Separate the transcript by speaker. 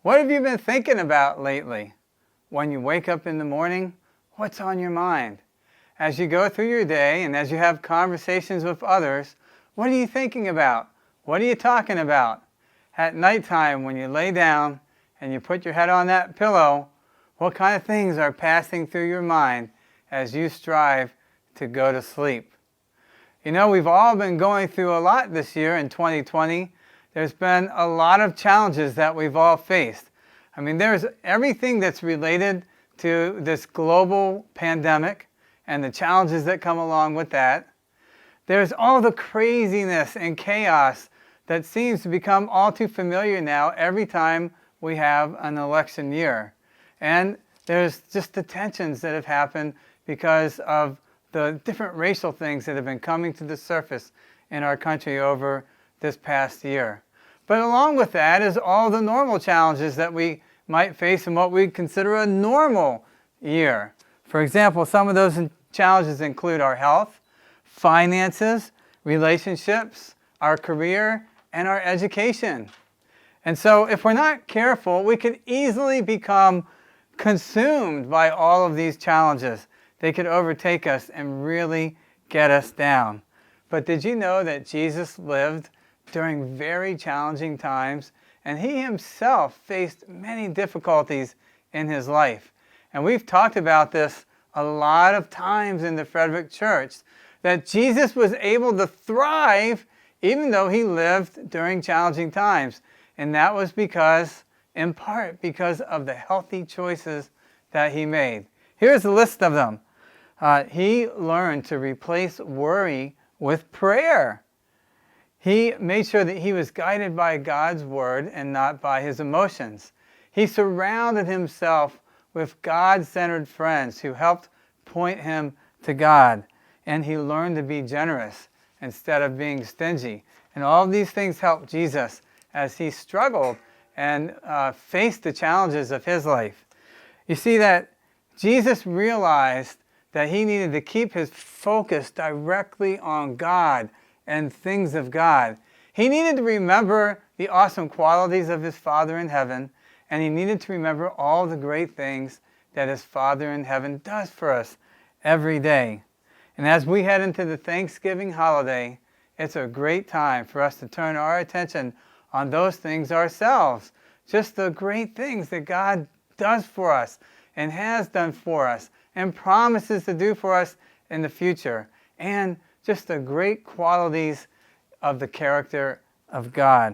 Speaker 1: What have you been thinking about lately? When you wake up in the morning, what's on your mind? As you go through your day and as you have conversations with others, what are you thinking about? What are you talking about? At nighttime, when you lay down and you put your head on that pillow, what kind of things are passing through your mind as you strive to go to sleep? You know, we've all been going through a lot this year in 2020. There's been a lot of challenges that we've all faced. I mean, there's everything that's related to this global pandemic and the challenges that come along with that. There's all the craziness and chaos that seems to become all too familiar now every time we have an election year. And there's just the tensions that have happened because of the different racial things that have been coming to the surface in our country over this past year. But along with that is all the normal challenges that we might face in what we consider a normal year. For example, some of those challenges include our health, finances, relationships, our career, and our education. And so if we're not careful, we could easily become consumed by all of these challenges. They could overtake us and really get us down. But did you know that Jesus lived during very challenging times, and he himself faced many difficulties in his life? And we've talked about this a lot of times in the Frederick church, that Jesus was able to thrive even though he lived during challenging times. And that was because, in part, because of the healthy choices that he made. Here's a list of them. He learned to replace worry with prayer. He made sure that he was guided by God's word and not by his emotions. He surrounded himself with God-centered friends who helped point him to God. And he learned to be generous instead of being stingy. And all of these things helped Jesus as he struggled and faced the challenges of his life. You see that Jesus realized that he needed to keep his focus directly on God and things of God. He needed to remember the awesome qualities of his Father in heaven, and he needed to remember all the great things that his Father in heaven does for us every day. And as we head into the Thanksgiving holiday, it's a great time for us to turn our attention on those things ourselves. Just the great things that God does for us and has done for us and promises to do for us in the future. And just the great qualities of the character of God.